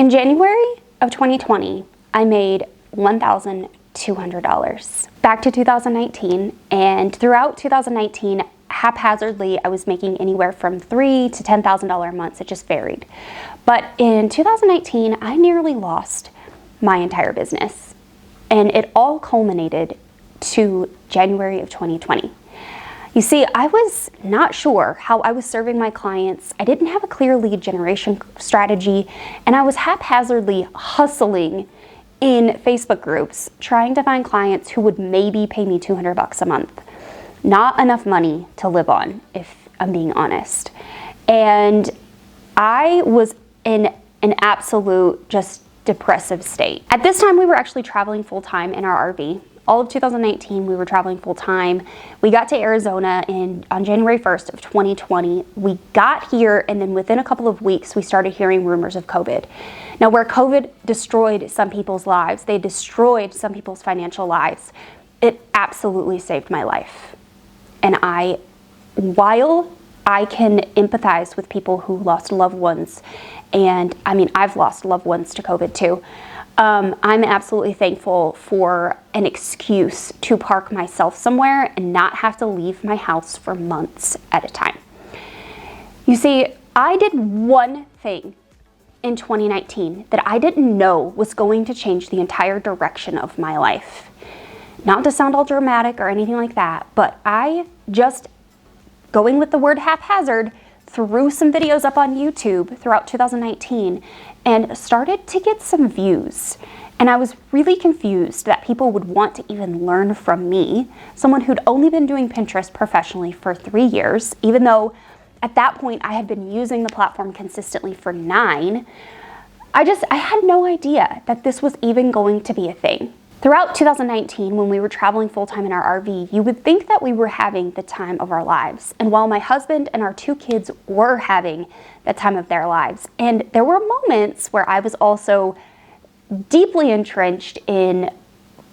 In January of 2020, I made $1,200. Back to 2019, and throughout 2019, haphazardly, I was making anywhere from $3,000 to $10,000 a month. It just varied. But in 2019, I nearly lost my entire business, and it all culminated to January of 2020. You see, I was not sure how I was serving my clients. I didn't have a clear lead generation strategy, and I was haphazardly hustling in Facebook groups, trying to find clients who would maybe pay me $200 a month. Not enough money to live on, if I'm being honest. And I was in an absolute just depressive state. At this time, we were actually traveling full-time in our RV. All of 2019, we were traveling full-time. We got to Arizona on January 1st of 2020. We got here, and then within a couple of weeks, we started hearing rumors of COVID. Now, where COVID destroyed some people's lives, they destroyed some people's financial lives, it absolutely saved my life. And while I can empathize with people who lost loved ones, and I mean, I've lost loved ones to COVID too, I'm absolutely thankful for an excuse to park myself somewhere and not have to leave my house for months at a time. You see, I did one thing in 2019 that I didn't know was going to change the entire direction of my life. Not to sound all dramatic or anything like that, but I just, going with the word haphazard, threw some videos up on YouTube throughout 2019 and started to get some views. And I was really confused that people would want to even learn from me, someone who'd only been doing Pinterest professionally for 3 years, even though at that point I had been using the platform consistently for 9. I had no idea that this was even going to be a thing. Throughout 2019, when we were traveling full-time in our RV, you would think that we were having the time of our lives. And while my husband and our 2 kids were having the time of their lives, and there were moments where I was also deeply entrenched in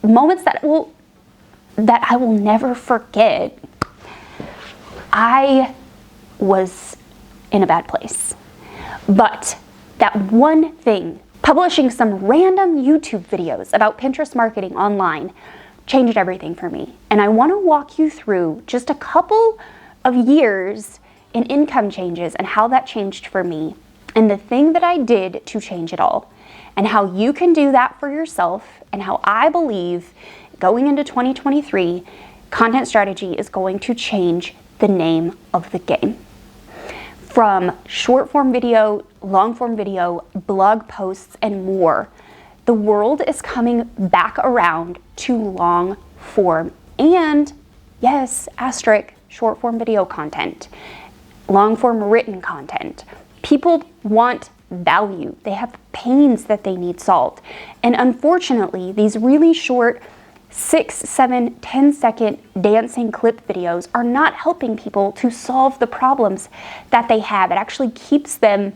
moments that I will never forget. I was in a bad place. But that one thing, publishing some random YouTube videos about Pinterest marketing online, changed everything for me. And I want to walk you through just a couple of years in income changes and how that changed for me, and the thing that I did to change it all, and how you can do that for yourself, and how I believe going into 2023, content strategy is going to change the name of the game. From short form video, long form video, blog posts, and more, the world is coming back around to long form and, yes, asterisk, short form video content, long form written content. People want value. They have pains that they need solved. And unfortunately, these really short 6, 7, 10-second dancing clip videos are not helping people to solve the problems that they have. It actually keeps them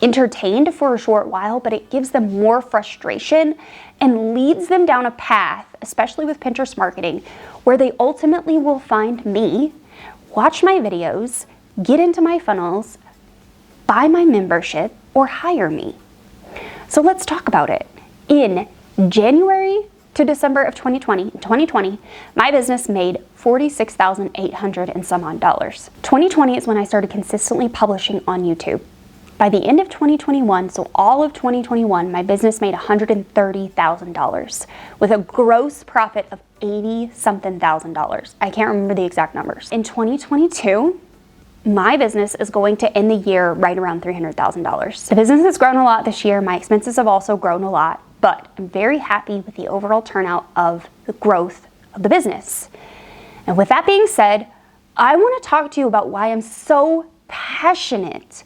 entertained for a short while, but it gives them more frustration and leads them down a path, especially with Pinterest marketing, where they ultimately will find me, watch my videos, get into my funnels, buy my membership, or hire me. So let's talk about it. In January to December of 2020, my business made $46,800 and some odd dollars. 2020 is when I started consistently publishing on YouTube. By the end of 2021, so all of 2021, my business made $130,000 with a gross profit of $80-something thousand. I can't remember the exact numbers. In 2022, my business is going to end the year right around $300,000. The business has grown a lot this year. My expenses have also grown a lot, but I'm very happy with the overall turnout of the growth of the business. And with that being said, I want to talk to you about why I'm so passionate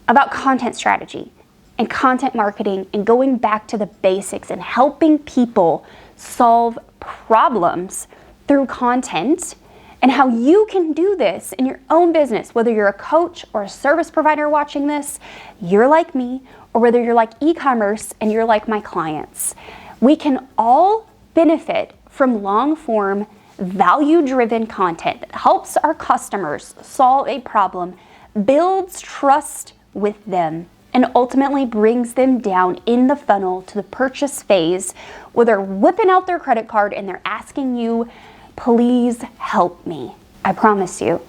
about content strategy and content marketing and going back to the basics and helping people solve problems through content, and how you can do this in your own business, whether you're a coach or a service provider watching this, you're like me, or whether you're like e-commerce and you're like my clients. We can all benefit from long-form, value-driven content that helps our customers solve a problem, builds trust with them, and ultimately brings them down in the funnel to the purchase phase where they're whipping out their credit card and they're asking you, please help me. I promise you,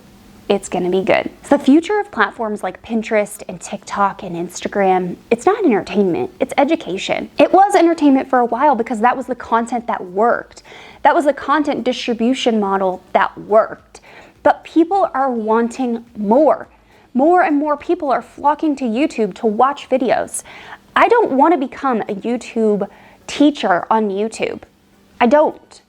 it's gonna be good. So the future of platforms like Pinterest and TikTok and Instagram, it's not entertainment, it's education. It was entertainment for a while because that was the content that worked. That was the content distribution model that worked. But people are wanting more. More and more people are flocking to YouTube to watch videos. I don't want to become a YouTube teacher on YouTube. I don't.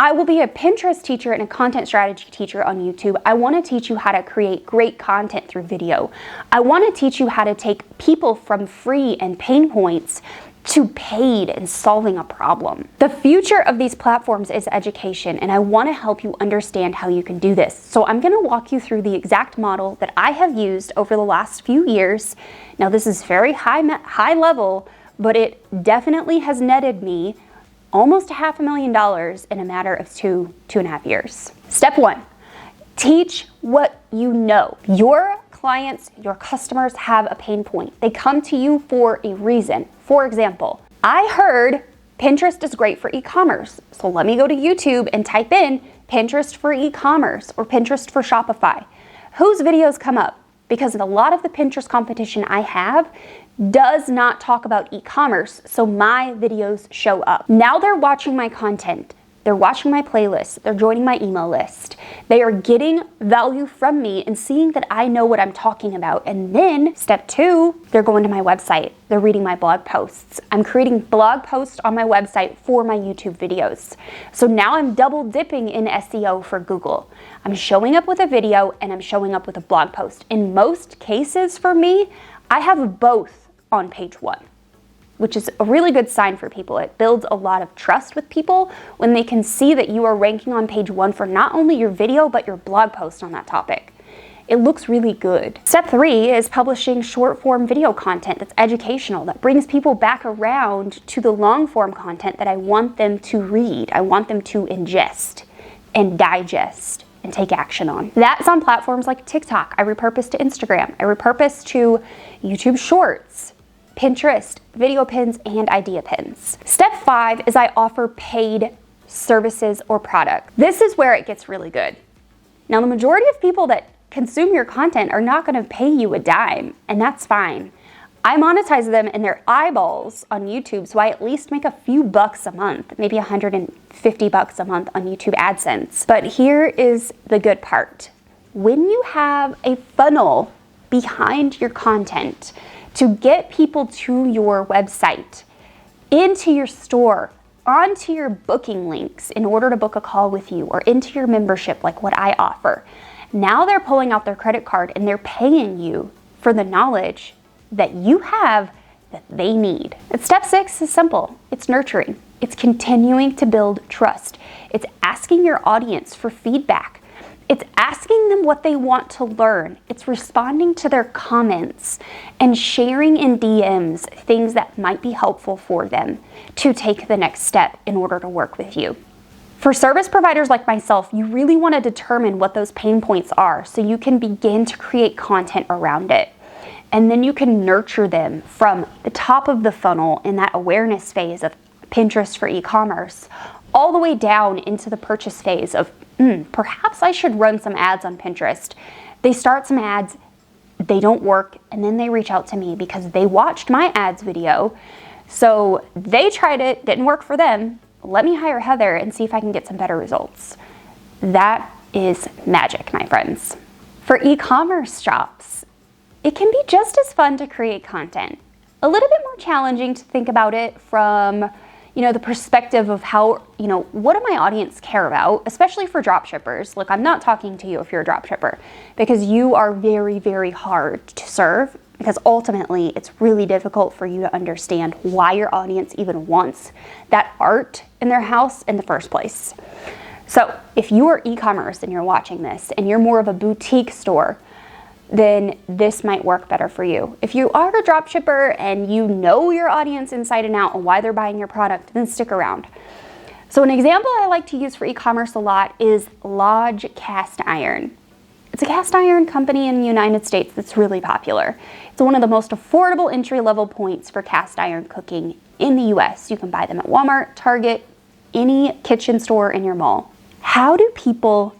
I will be a Pinterest teacher and a content strategy teacher on YouTube. I want to teach you how to create great content through video. I want to teach you how to take people from free and pain points to paid and solving a problem. The future of these platforms is education, and I want to help you understand how you can do this. So I'm going to walk you through the exact model that I have used over the last few years. Now this is very high level, but it definitely has netted me almost $500,000 in a matter of two and a half years. Step 1, teach what you know. Your clients, your customers have a pain point. They come to you for a reason. For example, I heard Pinterest is great for e-commerce. So let me go to YouTube and type in Pinterest for e-commerce or Pinterest for Shopify. Whose videos come up? Because a lot of the Pinterest competition I have does not talk about e-commerce, so my videos show up. Now they're watching my content. They're watching my playlist. They're joining my email list. They are getting value from me and seeing that I know what I'm talking about. And then step 2, they're going to my website. They're reading my blog posts. I'm creating blog posts on my website for my YouTube videos. So now I'm double dipping in SEO for Google. I'm showing up with a video and I'm showing up with a blog post. In most cases for me, I have both on page 1. Which is a really good sign for people. It builds a lot of trust with people when they can see that you are ranking on page 1 for not only your video, but your blog post on that topic. It looks really good. Step 3 is publishing short form video content that's educational, that brings people back around to the long form content that I want them to read. I want them to ingest and digest and take action on. That's on platforms like TikTok. I repurpose to Instagram. I repurpose to YouTube Shorts, Pinterest, video pins, and idea pins. Step 5 is I offer paid services or products. This is where it gets really good. Now, the majority of people that consume your content are not going to pay you a dime, and that's fine. I monetize them in their eyeballs on YouTube, so I at least make a few bucks a month, maybe $150 a month on YouTube AdSense. But here is the good part. When you have a funnel behind your content, to get people to your website, into your store, onto your booking links in order to book a call with you, or into your membership like what I offer. Now they're pulling out their credit card and they're paying you for the knowledge that you have that they need. And step 6 is simple. It's nurturing. It's continuing to build trust. It's asking your audience for feedback. It's asking them what they want to learn. It's responding to their comments and sharing in DMs things that might be helpful for them to take the next step in order to work with you. For service providers like myself, you really want to determine what those pain points are so you can begin to create content around it. And then you can nurture them from the top of the funnel in that awareness phase of Pinterest for e-commerce all the way down into the purchase phase of perhaps I should run some ads on Pinterest. They start some ads, they don't work, and then they reach out to me because they watched my ads video. So they tried it, didn't work for them. Let me hire Heather and see if I can get some better results. That is magic, my friends. For e-commerce shops, it can be just as fun to create content. A little bit more challenging to think about it from the perspective of how, what do my audience care about, especially for dropshippers. Look, I'm not talking to you if you're a dropshipper because you are very, very hard to serve because ultimately it's really difficult for you to understand why your audience even wants that art in their house in the first place. So if you are e-commerce and you're watching this and you're more of a boutique store, then this might work better for you. If you are a dropshipper and you know your audience inside and out and why they're buying your product, then stick around. So an example I like to use for e-commerce a lot is Lodge cast iron. It's a cast iron company in the United States that's really popular. It's one of the most affordable entry-level points for cast iron cooking in the US. You can buy them at Walmart, Target, any kitchen store in your mall. How do people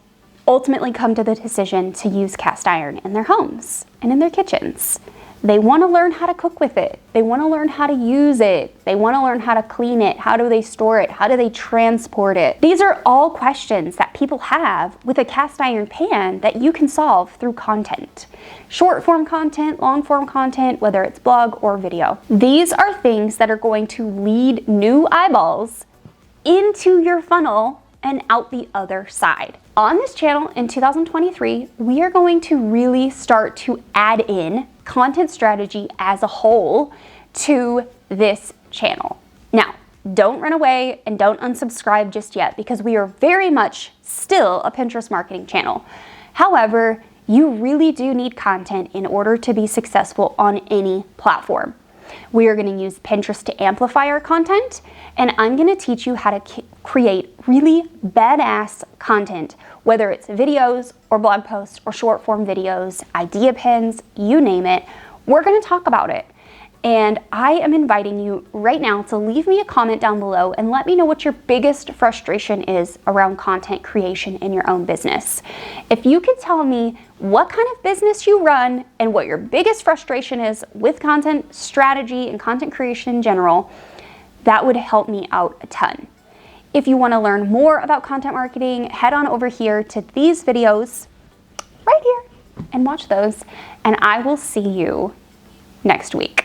ultimately come to the decision to use cast iron in their homes and in their kitchens? They want to learn how to cook with it. They want to learn how to use it. They want to learn how to clean it. How do they store it? How do they transport it? These are all questions that people have with a cast iron pan that you can solve through content. Short form content, long form content, whether it's blog or video. These are things that are going to lead new eyeballs into your funnel and out the other side. On this channel in 2023, we are going to really start to add in content strategy as a whole to this channel. Now, don't run away and don't unsubscribe just yet, because we are very much still a Pinterest marketing channel. However, you really do need content in order to be successful on any platform. We are going to use Pinterest to amplify our content, and I'm going to teach you how to create really badass content, whether it's videos or blog posts or short form videos, idea pins, you name it. We're going to talk about it. And I am inviting you right now to leave me a comment down below and let me know what your biggest frustration is around content creation in your own business. If you could tell me what kind of business you run and what your biggest frustration is with content strategy and content creation in general, that would help me out a ton. If you want to learn more about content marketing, head on over here to these videos right here and watch those, and I will see you next week.